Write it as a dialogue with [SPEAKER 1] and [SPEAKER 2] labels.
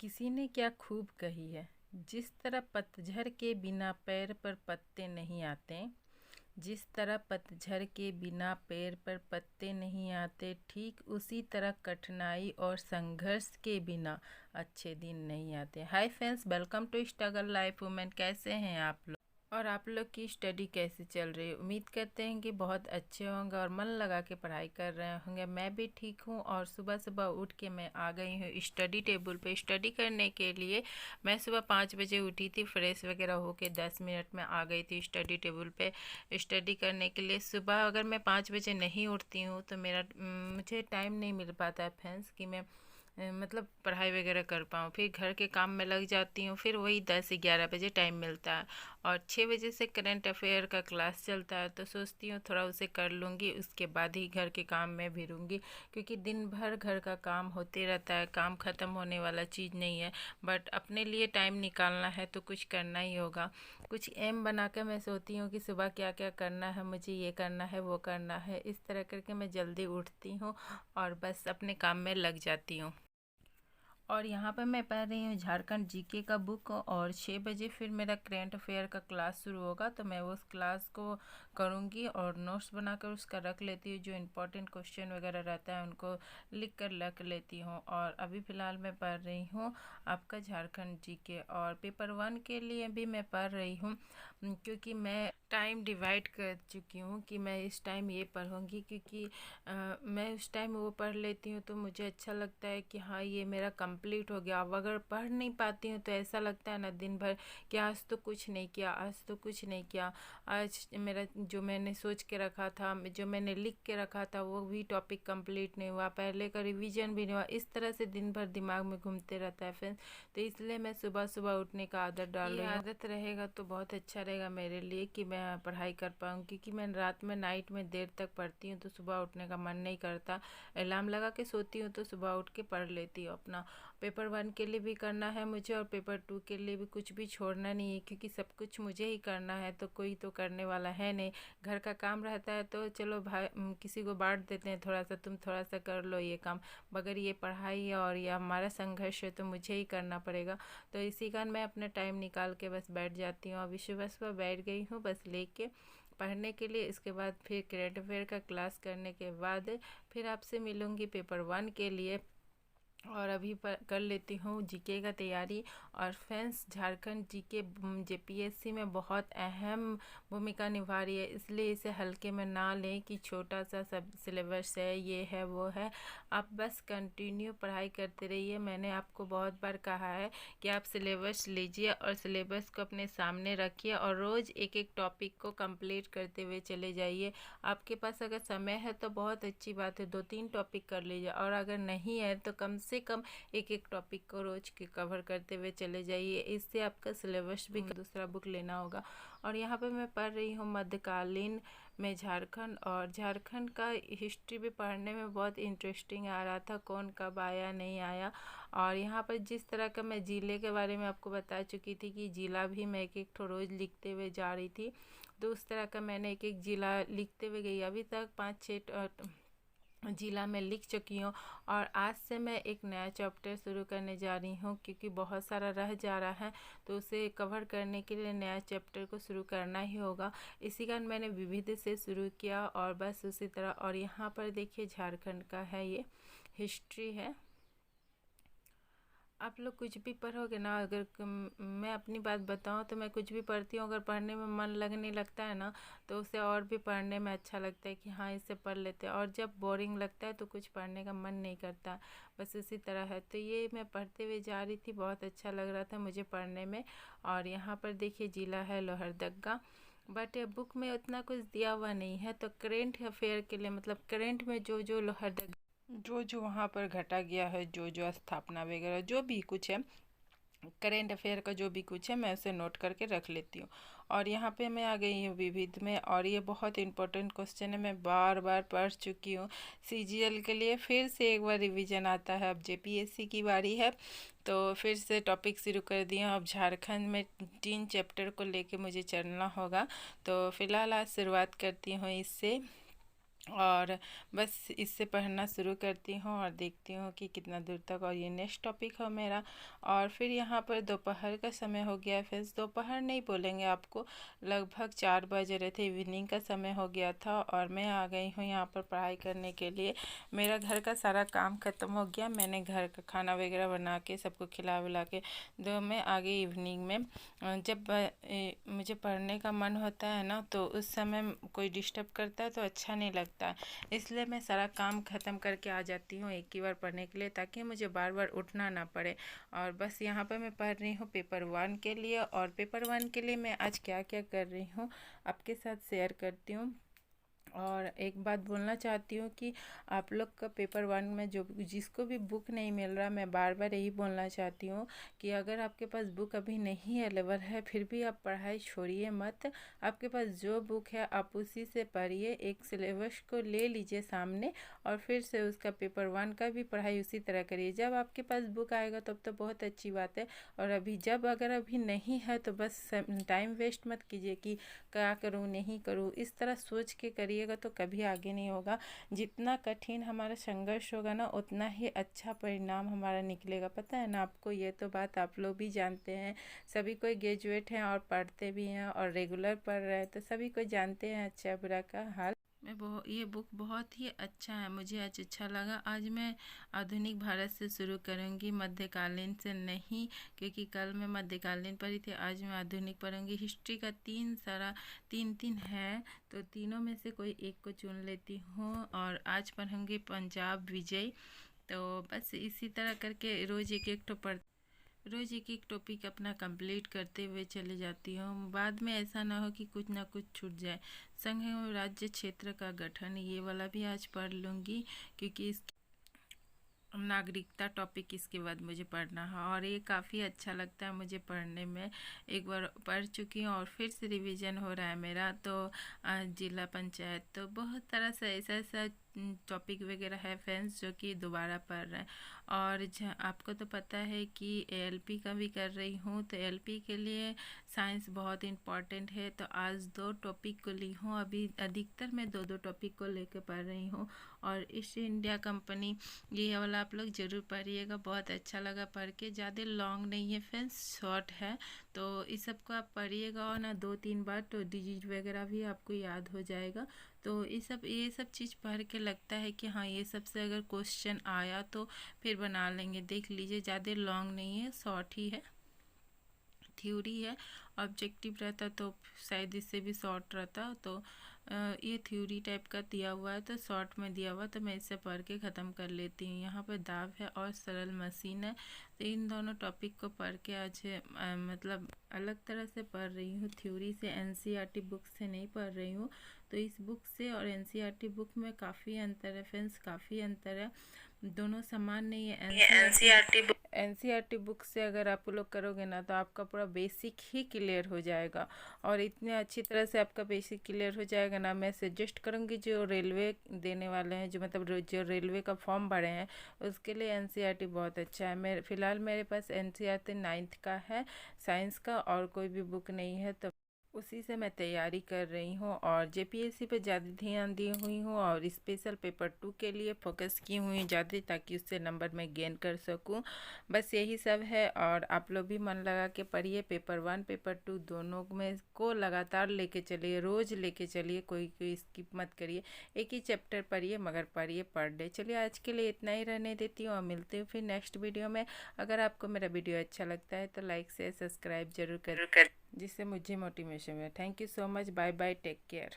[SPEAKER 1] किसी ने क्या खूब कही है। जिस तरह पतझड़ के बिना पैर पर पत्ते नहीं आते, जिस तरह पतझड़ के बिना पैर पर पत्ते नहीं आते, ठीक उसी तरह कठिनाई और संघर्ष के बिना अच्छे दिन नहीं आते। Hi friends, welcome to struggle life women. कैसे हैं आप लोग और आप लोग की स्टडी कैसी चल रही है? उम्मीद करते हैं कि बहुत अच्छे होंगे और मन लगा के पढ़ाई कर रहे होंगे। मैं भी ठीक हूँ और सुबह सुबह उठ के मैं आ गई हूँ स्टडी टेबल पे स्टडी करने के लिए। मैं सुबह 5 बजे उठी थी, फ्रेश वगैरह होके 10 मिनट में आ गई थी स्टडी टेबल पे स्टडी करने के लिए। सुबह अगर मैं 5 बजे नहीं उठती हूँ तो मुझे टाइम नहीं मिल पाता है फ्रेंड्स कि मैं मतलब पढ़ाई वगैरह कर पाऊँ। फिर घर के काम में लग जाती हूँ, फिर वही 10-11 बजे टाइम मिलता है। और 6 बजे से करंट अफेयर का क्लास चलता है, तो सोचती हूँ थोड़ा उसे कर लूँगी, उसके बाद ही घर के काम में भिड़ूँगी। क्योंकि दिन भर घर का काम होते रहता है, काम ख़त्म होने वाला चीज़ नहीं है। बट अपने लिए टाइम निकालना है तो कुछ करना ही होगा। कुछ एम बना कर मैं सोचती हूँ कि सुबह क्या क्या करना है, मुझे ये करना है वो करना है। इस तरह करके मैं जल्दी उठती हूँ और बस अपने काम में लग जाती हूँ। और यहाँ पर मैं पढ़ रही हूँ झारखंड जीके का बुक, और 6 बजे फिर मेरा करेंट अफेयर का क्लास शुरू होगा, तो मैं उस क्लास को करूँगी और नोट्स बनाकर उसका रख लेती हूँ। जो इम्पोर्टेंट क्वेश्चन वगैरह रहता है उनको लिख कर रख लेती हूँ। और अभी फ़िलहाल मैं पढ़ रही हूँ आपका झारखंड जीके, और पेपर 1 के लिए भी मैं पढ़ रही हूँ। क्योंकि मैं टाइम डिवाइड कर चुकी हूँ कि मैं इस टाइम ये पढ़ूँगी, क्योंकि मैं उस टाइम वो पढ़ लेती हूँ तो मुझे अच्छा लगता है कि हाँ ये मेरा कंप्लीट हो गया। अब अगर पढ़ नहीं पाती हूँ तो ऐसा लगता है ना दिन भर कि आज तो कुछ नहीं किया, आज तो कुछ नहीं किया। आज मेरा जो मैंने सोच के रखा था, जो मैंने लिख के रखा था, वो भी टॉपिक कंप्लीट नहीं हुआ, पहले का रिवीजन भी नहीं हुआ। इस तरह से दिन भर दिमाग में घूमते रहता है फ्रेंड्स। तो इसलिए मैं सुबह सुबह उठने का आदत डाल रही हूँ। आदत रहेगा तो बहुत अच्छा रहेगा मेरे लिए कि मैं पढ़ाई कर पाऊँ। क्योंकि मैं रात में नाइट में देर तक पढ़ती हूँ तो सुबह उठने का मन नहीं करता। अलार्म लगा के सोती हूँ तो सुबह उठ के पढ़ लेती हूँ अपना। पेपर 1 के लिए भी करना है मुझे और पेपर 2 के लिए भी कुछ भी छोड़ना नहीं है, क्योंकि सब कुछ मुझे ही करना है, तो कोई तो करने वाला है नहीं। घर का काम रहता है तो चलो भाई किसी को बांट देते हैं, थोड़ा सा तुम थोड़ा सा कर लो ये काम। मगर ये पढ़ाई और ये हमारा संघर्ष है तो मुझे ही करना पड़ेगा। तो इसी कारण मैं अपना टाइम निकाल के बस बैठ जाती हूँ। अभी सुबह सुबह बैठ गई हूँ बस लेके पढ़ने के लिए। इसके बाद फिर करेंट अफेयर का क्लास करने के बाद फिर आपसे मिलूँगी पेपर 1 के लिए। और अभी पर कर लेती हूँ जीके का तैयारी। और फ्रेंड्स, झारखंड जीके जेपीएससी में बहुत अहम भूमिका निभा रही है, इसलिए इसे हल्के में ना लें कि छोटा सा सब सिलेबस है, ये है वो है। आप बस कंटिन्यू पढ़ाई करते रहिए। मैंने आपको बहुत बार कहा है कि आप सिलेबस लीजिए और सिलेबस को अपने सामने रखिए और रोज़ एक एक टॉपिक को कंप्लीट करते हुए चले जाइए। आपके पास अगर समय है तो बहुत अच्छी बात है, 2-3 टॉपिक कर लीजिए, और अगर नहीं है तो कम से कम एक एक टॉपिक को रोज के कवर करते हुए चले जाइए। इससे आपका सिलेबस भी दूसरा बुक लेना होगा। और यहाँ पे मैं पढ़ रही हूँ मध्यकालीन में झारखंड, और झारखंड का हिस्ट्री भी पढ़ने में बहुत इंटरेस्टिंग आ रहा था, कौन कब आया नहीं आया। और यहाँ पर जिस तरह का मैं ज़िले के बारे में आपको बता चुकी थी कि ज़िला भी मैं एक एक ठो रोज़ लिखते हुए जा रही थी, तो उस तरह का मैंने एक एक ज़िला लिखते हुए गई। अभी तक 5-6 ज़िला में लिख चुकी हूँ। और आज से मैं एक नया चैप्टर शुरू करने जा रही हूँ, क्योंकि बहुत सारा रह जा रहा है तो उसे कवर करने के लिए नया चैप्टर को शुरू करना ही होगा। इसी कारण मैंने विविध से शुरू किया, और बस उसी तरह। और यहाँ पर देखिए झारखंड का है, ये हिस्ट्री है। आप लोग कुछ भी पढ़ोगे ना, अगर मैं अपनी बात बताऊँ तो मैं कुछ भी पढ़ती हूँ, अगर पढ़ने में मन लगने लगता है ना तो उसे और भी पढ़ने में अच्छा लगता है कि हाँ इसे पढ़ लेते हैं। और जब बोरिंग लगता है तो कुछ पढ़ने का मन नहीं करता, बस इसी तरह है। तो ये मैं पढ़ते हुए जा रही थी, बहुत अच्छा लग रहा था मुझे पढ़ने में। और यहाँ पर देखिए ज़िला है लोहरदगा, बट बुक में उतना कुछ दिया हुआ नहीं है। तो करेंट अफेयर के लिए, मतलब करेंट में जो जो लोहरदगा जो जो वहाँ पर घटा गया है, जो जो स्थापना वगैरह जो भी कुछ है, करेंट अफेयर का जो भी कुछ है, मैं उसे नोट करके रख लेती हूँ। और यहाँ पे मैं आ गई हूँ विविध में, और ये बहुत इंपॉर्टेंट क्वेश्चन है, मैं बार बार पढ़ चुकी हूँ। सीजीएल के लिए फिर से एक बार रिवीजन आता है, अब जेपीएससी की बारी है तो फिर से टॉपिक शुरू कर दिया। अब झारखंड में 3 चैप्टर को लेके मुझे चलना होगा। तो फिलहाल आज शुरुआत करती हूँ इससे। और बस इससे पढ़ना शुरू करती हूँ और देखती हूँ कि कितना दूर तक, और ये नेक्स्ट टॉपिक हो मेरा। और फिर यहाँ पर दोपहर का समय हो गया, फिर दोपहर नहीं बोलेंगे आपको, लगभग 4 बज रहे थे, इवनिंग का समय हो गया था और मैं आ गई हूँ यहाँ पर पढ़ाई करने के लिए। मेरा घर का सारा काम ख़त्म हो गया, मैंने घर का खाना वगैरह बना के सबको खिला विला के दो मैं आ गई इवनिंग में। जब मुझे पढ़ने का मन होता है ना, तो उस समय कोई डिस्टर्ब करता है तो अच्छा नहीं लगता, इसलिए मैं सारा काम ख़त्म करके आ जाती हूँ एक ही बार पढ़ने के लिए, ताकि मुझे बार बार उठना ना पड़े। और बस यहाँ पर मैं पढ़ रही हूँ पेपर 1 के लिए, और पेपर 1 के लिए मैं आज क्या क्या कर रही हूँ आपके साथ शेयर करती हूँ। और एक बात बोलना चाहती हूँ कि आप लोग का पेपर 1 में जो जिसको भी बुक नहीं मिल रहा, मैं बार बार यही बोलना चाहती हूँ कि अगर आपके पास बुक अभी नहीं अवेलेबल है, फिर भी आप पढ़ाई छोड़िए मत। आपके पास जो बुक है आप उसी से पढ़िए, एक सिलेबस को ले लीजिए सामने और फिर से उसका पेपर 1 का भी पढ़ाई उसी तरह करिए। जब आपके पास बुक आएगा तब तो बहुत अच्छी बात है, और अगर अभी नहीं है तो बस टाइम वेस्ट मत कीजिए कि क्या करूँ नहीं करूँ, इस तरह सोच के करिएगा तो कभी आगे नहीं होगा। जितना कठिन हमारा संघर्ष होगा ना, उतना ही अच्छा परिणाम हमारा निकलेगा। पता है ना आपको, ये तो बात आप लोग भी जानते हैं, सभी कोई ग्रेजुएट हैं और पढ़ते भी हैं और रेगुलर पढ़ रहे हैं, तो सभी कोई जानते हैं अच्छा बुरा का हाल। ये बुक बहुत ही अच्छा है, मुझे आज अच्छा लगा। आज मैं आधुनिक भारत से शुरू करूंगी, मध्यकालीन से नहीं, क्योंकि कल मैं मध्यकालीन पढ़ी थी, आज मैं आधुनिक पढ़ूंगी। हिस्ट्री का तीन तीन है, तो तीनों में से कोई एक को चुन लेती हूँ, और आज पढ़ूंगी पंजाब विजय। तो बस इसी तरह करके रोज़ एक एक टॉपिक अपना कंप्लीट करते हुए चले जाती हूँ। बाद में ऐसा ना हो कि कुछ ना कुछ छूट जाए। संघ एवं राज्य क्षेत्र का गठन, ये वाला भी आज पढ़ लूँगी, क्योंकि इस नागरिकता टॉपिक इसके बाद मुझे पढ़ना है, और ये काफ़ी अच्छा लगता है मुझे पढ़ने में। एक बार पढ़ चुकी हूँ और फिर से रिवीजन हो रहा है मेरा। तो जिला पंचायत, तो बहुत तरह से ऐसा ऐसा टॉपिक वगैरह है फ्रेंड्स जो कि दोबारा पढ़ रहे हैं। और आपको तो पता है कि एएलपी का भी कर रही हूँ, तो एएलपी के लिए साइंस बहुत इम्पॉर्टेंट है, तो आज 2 टॉपिक को ली हूँ। अभी अधिकतर मैं 2 टॉपिक को लेकर पढ़ रही हूँ। और ईस्ट इंडिया कंपनी, ये वाला आप लोग ज़रूर पढ़िएगा, बहुत अच्छा लगा पढ़ के। ज़्यादा लॉन्ग नहीं है फ्रेंड्स, शॉर्ट है, तो इस सब को आप पढ़िएगा और ना 2-3 बार, तो डिजीज वगैरह भी आपको याद हो जाएगा। तो ये सब चीज़ पढ़ के लगता है कि हाँ, ये सब से अगर क्वेश्चन आया तो फिर बना लेंगे। देख लीजिए, ज़्यादा लॉन्ग नहीं है, शॉर्ट ही है, थ्योरी है। ऑब्जेक्टिव रहता तो शायद इससे भी शॉर्ट रहता, तो ये थ्योरी टाइप का दिया हुआ है, तो शॉर्ट में दिया हुआ, तो मैं इसे पढ़ के ख़त्म कर लेती हूँ। यहाँ पर दाव है और सरल मशीन है, तो इन दोनों टॉपिक को पढ़ के आज मतलब अलग तरह से पढ़ रही हूँ, थ्योरी से, एनसीईआरटी बुक से नहीं पढ़ रही हूँ। तो इस बुक से और एनसीईआरटी बुक में काफ़ी अंतर है फ्रेंड्स, काफ़ी अंतर है, दोनों समान नहीं है। एनसीईआरटी बुक से अगर आप लोग करोगे ना, तो आपका पूरा बेसिक ही क्लियर हो जाएगा, और इतने अच्छी तरह से आपका बेसिक क्लियर हो जाएगा ना। मैं सजेस्ट करूँगी जो रेलवे देने वाले हैं, जो मतलब जो रेलवे का फॉर्म भरे हैं, उसके लिए एनसीईआरटी बहुत अच्छा है। फ़िलहाल मेरे पास एनसीईआरटी 9th का है, साइंस का, और कोई भी बुक नहीं है, तो उसी से मैं तैयारी कर रही हूँ। और जेपीएससी पे ज़्यादा ध्यान दी हुई हूँ, और स्पेशल पेपर 2 के लिए फोकस की हुई ज़्यादा, ताकि उससे नंबर मैं गेन कर सकूँ। बस यही सब है, और आप लोग भी मन लगा के पढ़िए, पेपर 1 पेपर 2 दोनों में को लगातार लेके चलिए, रोज़ लेके चलिए, कोई कोई स्किप मत करिए, एक ही चैप्टर पढ़िए, मगर पढ़िए पर डे। चलिए आज के लिए इतना ही रहने देती हूँ, और मिलते हूँ फिर नेक्स्ट वीडियो में। अगर आपको मेरा वीडियो अच्छा लगता है तो लाइक शेयर सब्सक्राइब जरूर कर, जिससे मुझे मोटिवेशन मिले। Thank you so much, bye bye, take care.